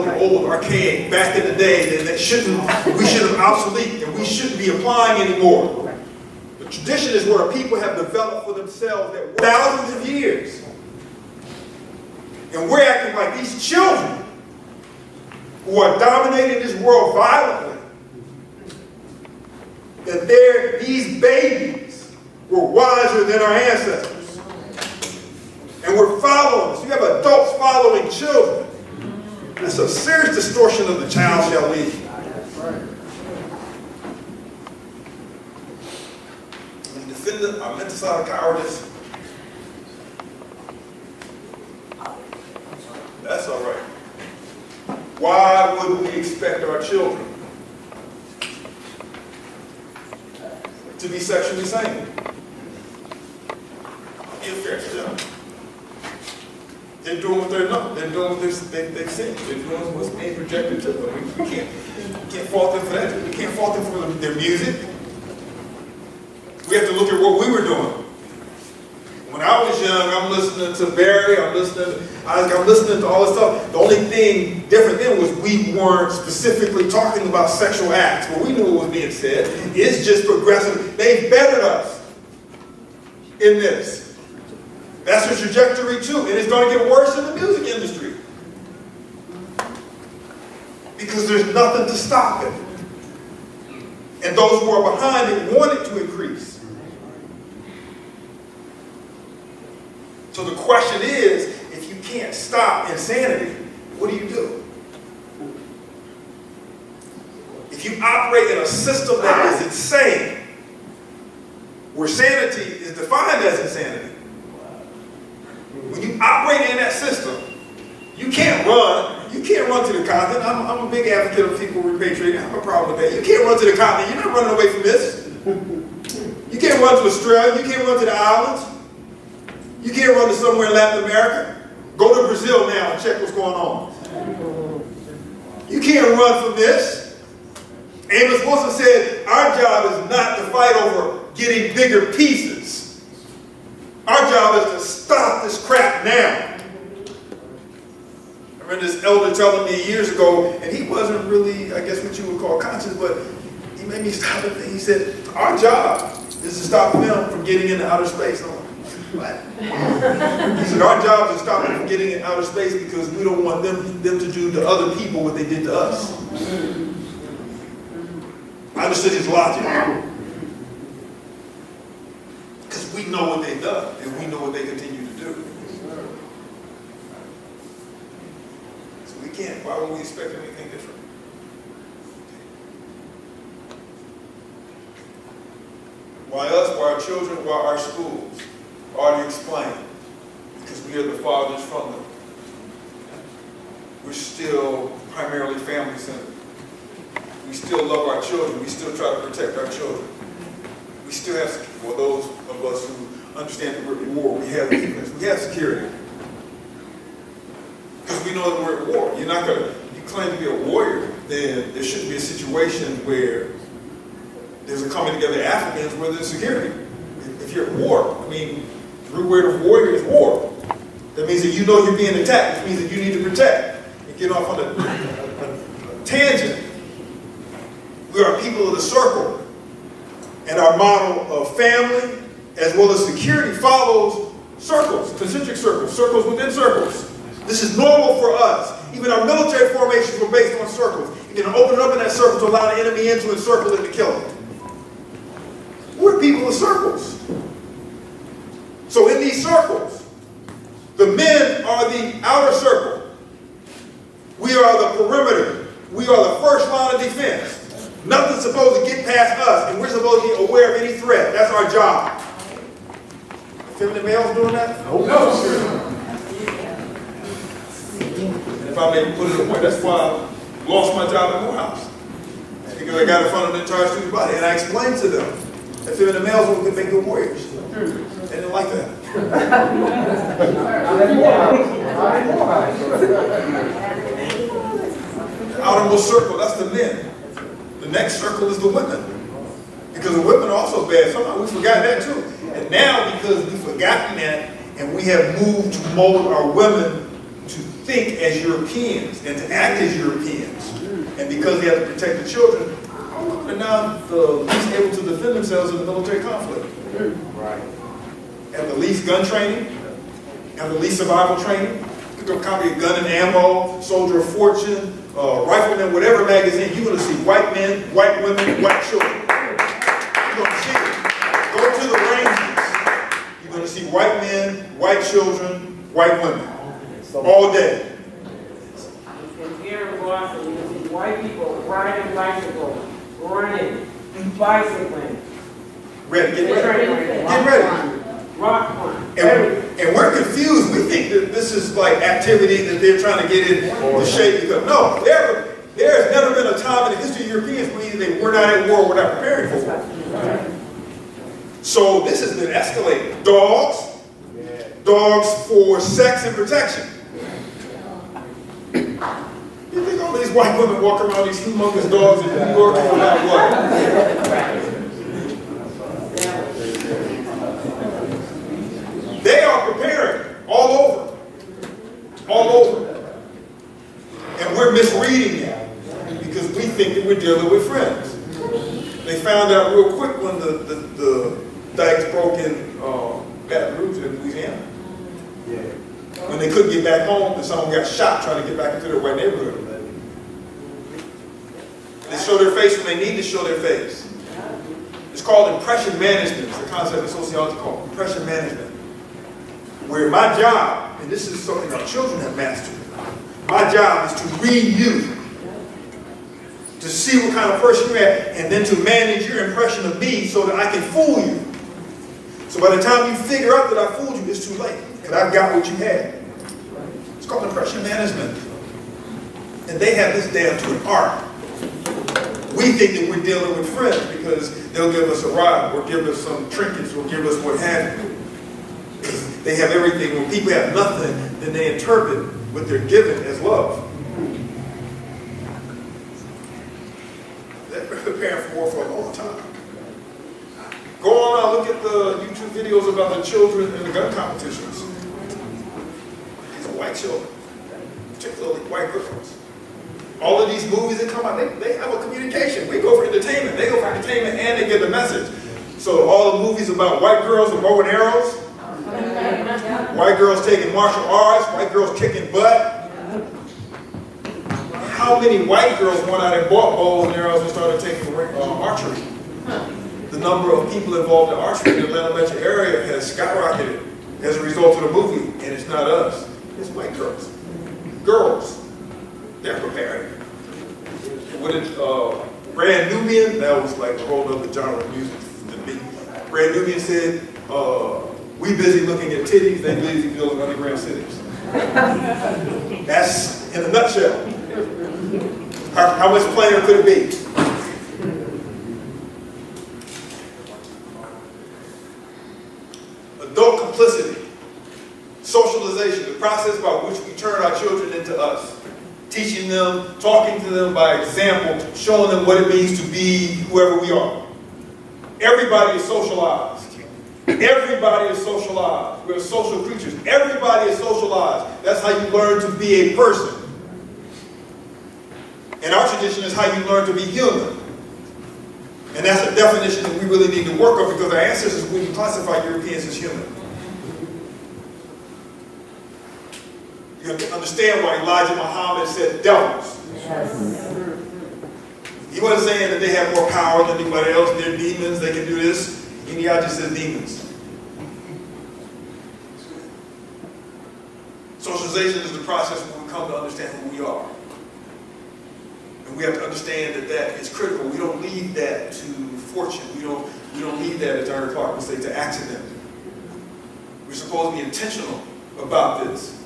old, archaic, back in the day, that we should have obsolete, and we shouldn't be applying anymore. The tradition is where people have developed for themselves that thousands of years. And we're acting like these children who are dominating this world violently, that these babies were wiser than our ancestors. And we're following this. You have adults following children. That's a serious distortion of the child shall lead. And defendant our mental side of cowardice. That's all right. Why would we expect our children to be sexually sane? They're doing what they're not. They're doing what they've seen. They're doing what's being projected to them. We can't fault them for that. We can't fault them for their music. We have to look at what we were doing. When I was young, I'm listening to Barry, I'm listening to all this stuff. The only thing different then was we weren't specifically talking about sexual acts, but we knew what was being said. It's just progressive. They've bettered us in this. That's the trajectory too, and it's going to get worse in the music industry. Because there's nothing to stop it. And those who are behind it want it to increase. So the question is, if you can't stop insanity, what do you do? If you operate in a system that is insane, where sanity is defined as insanity, when you operate in that system, you can't run. You can't run to the continent. I'm a big advocate of people repatriating. I have a problem with that. You can't run to the continent. You're not running away from this. You can't run to Australia. You can't run to the islands. You can't run to somewhere in Latin America. Go to Brazil now and check what's going on. You can't run from this. Amos Wilson said, our job is not to fight over getting bigger pieces. Our job is to stop this crap now. I remember this elder telling me years ago, and he wasn't really, I guess what you would call conscious, but he made me stop and think. He said, our job is to stop them from getting into outer space. I'm like, what? He said, our job is to stop them from getting into outer space because we don't want them to do to other people what they did to us. I understood his logic. Because we know what they've done, and we know what they continue to do. So we can't. Why would we expect anything different? Why us? Why our children? Why our schools? Already explained. Because we are the fathers from them. We're still primarily family-centered. We still love our children. We still try to protect our children. We still have, for those of us who understand that we're at war, we have defense, we have security. Because we know that we're at war. You're not going to, you claim to be a warrior, then there shouldn't be a situation where there's a coming together of Africans where there's security. If you're at war, I mean, the root word of warrior is war. That means that you know you're being attacked. It means that you need to protect. And get off on a tangent. We are people of the circle. And our model of family, as well as security, follows circles, concentric circles, circles within circles. This is normal for us. Even our military formations were based on circles. You're going to open it up in that circle to allow the enemy in to encircle it to kill it. We're people of circles. So in these circles, the men are the outer circle. We are the perimeter. We are the first line of defense. Nothing's supposed to get past us, and we're supposed to be aware of any threat. That's our job. Feminine males doing that? No, sir. And if I may put it away, that's why I lost my job at Morehouse. Because I got in front of the entire student body, and I explained to them that feminine males would make good warriors. They didn't like that. The outermost circle, that's the men. The next circle is the women. Because the women are also bad. Somehow we forgot that too. And now, because we've forgotten that, and we have moved to mold our women to think as Europeans and to act as Europeans. And because they have to protect the children, they're now the least able to defend themselves in the military conflict. Right. Have the least gun training, have the least survival training. Pick up a copy of Gun and Ammo, Soldier of Fortune, Rifleman, whatever magazine, you're going to see white men, white women, white children. You're going to see it. Go to the ranges. You're going to see white men, white children, white women. All day. And here in Boston, you can see white people riding bicycles, running, bicycling. Ready, get ready. Get ready. Rock climb. And we're confused. We think that this is like activity that they're trying to get in the shape. Because no, there has never been a time in the history of Europeans where either they were not at war or were not preparing for war. So this has been escalated. Dogs for sex and protection. You think all these white women walk around these humongous dogs in New York for not what? They are preparing all over. And we're misreading that because we think that we're dealing with friends. They found out real quick when the dikes broke in Baton Rouge in Louisiana. When they couldn't get back home and someone got shot trying to get back into their white neighborhood. They show their face when they need to show their face. It's called impression management. It's a concept in sociology called impression management. Where my job, and this is something our children have mastered, my job is to read you, to see what kind of person you're at, and then to manage your impression of me so that I can fool you. So by the time you figure out that I fooled you, it's too late, because I've got what you had. It's called impression management. And they have this down to an art. We think that we're dealing with friends because they'll give us a ride, or give us some trinkets, or give us what have you. They have everything. When people have nothing, then they interpret what they're given as love. They've been preparing for war for a long time. Go on and look at the YouTube videos about the children in the gun competitions. These are white children, particularly white girls. All of these movies that come out, they have a communication. We go for entertainment. They go for entertainment and they get the message. So all the movies about white girls with bow and arrows, white girls taking martial arts, white girls kicking butt. How many white girls went out and bought bows and arrows and started taking archery? The number of people involved in archery in the Atlanta metro area has skyrocketed as a result of the movie. And it's not us, it's white girls. Girls, they're preparing. What did Brand Nubian, that was like a whole other genre of music to me. Brand Nubian said, we busy looking at titties, they busy building underground cities. That's in a nutshell. How much plainer could it be? Adult complicity, socialization, the process by which we turn our children into us. Teaching them, talking to them by example, showing them what it means to be whoever we are. Everybody is socialized. Everybody is socialized. We're social creatures. Everybody is socialized. That's how you learn to be a person. And our tradition is how you learn to be human. And that's a definition that we really need to work on because our ancestors wouldn't classify Europeans as human. You have to understand why Elijah Muhammad said devils. Yes. He wasn't saying that they have more power than anybody else. They're demons, they can do this. He just says demons. Socialization is the process when we come to understand who we are. And we have to understand that that is critical. We don't leave that to fortune. We don't leave that, as Dr. Clark would say, to accident. We're supposed to be intentional about this.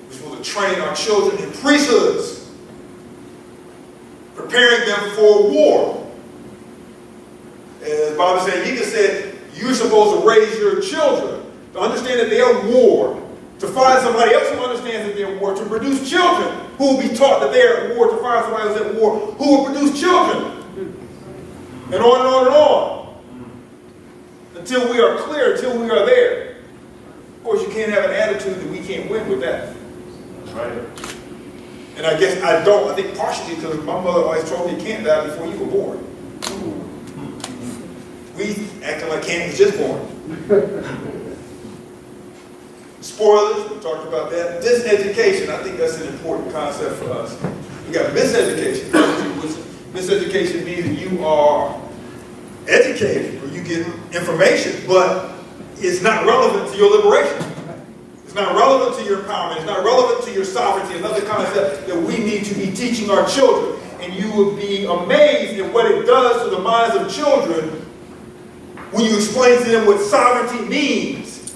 We're supposed to train our children in priesthoods, preparing them for war. As Bob said, Yiga said, you're supposed to raise your children to understand that they're at war, to find somebody else who understands that they're at war, to produce children who will be taught that they're at war, to find somebody else at war who will produce children. And on and on and on. Until we are clear, until we are there. Of course, you can't have an attitude that we can't win with that. Right. And I guess I don't. I think partially because my mother always told me you can't die before you were born. We acting like Kant was just born. Spoilers, we talked about that. Diseducation, I think that's an important concept for us. We got miseducation. Miseducation means that you are educated or you get information, but it's not relevant to your liberation. It's not relevant to your empowerment. It's not relevant to your sovereignty. Another concept that we need to be teaching our children. And you will be amazed at what it does to the minds of children when you explain to them what sovereignty means.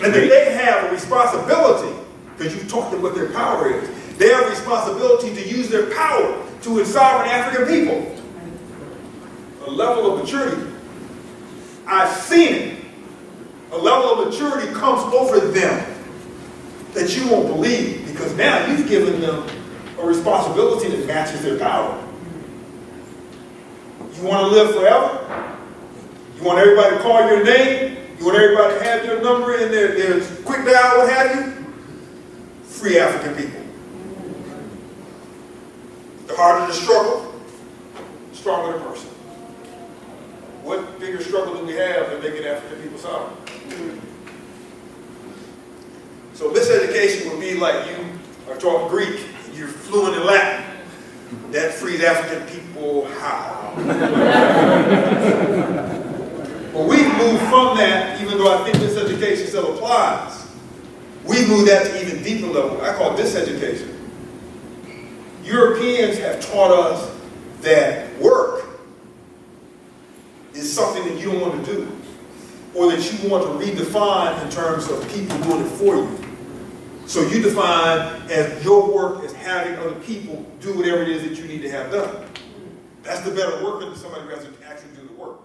And that they have a responsibility, because you taught them what their power is. They have a responsibility to use their power to sovereign African people. A level of maturity. I've seen it. A level of maturity comes over them that you won't believe, because now you've given them a responsibility that matches their power. You want to live forever? You want everybody to call your name? You want everybody to have your number in their quick dial, what have you? Free African people. The harder the struggle, the stronger the person. What bigger struggle do we have than making African people sovereign? So miseducation would be like you are taught Greek, you're fluent in Latin. That frees African people how? But we've moved from that, even though I think miseducation still applies. We've moved that to even deeper level. I call it diseducation. Europeans have taught us that work is something that you don't want to do, or that you want to redefine in terms of people doing it for you. So you define as your work as having other people do whatever it is that you need to have done. That's the better worker than somebody who has to actually do the work.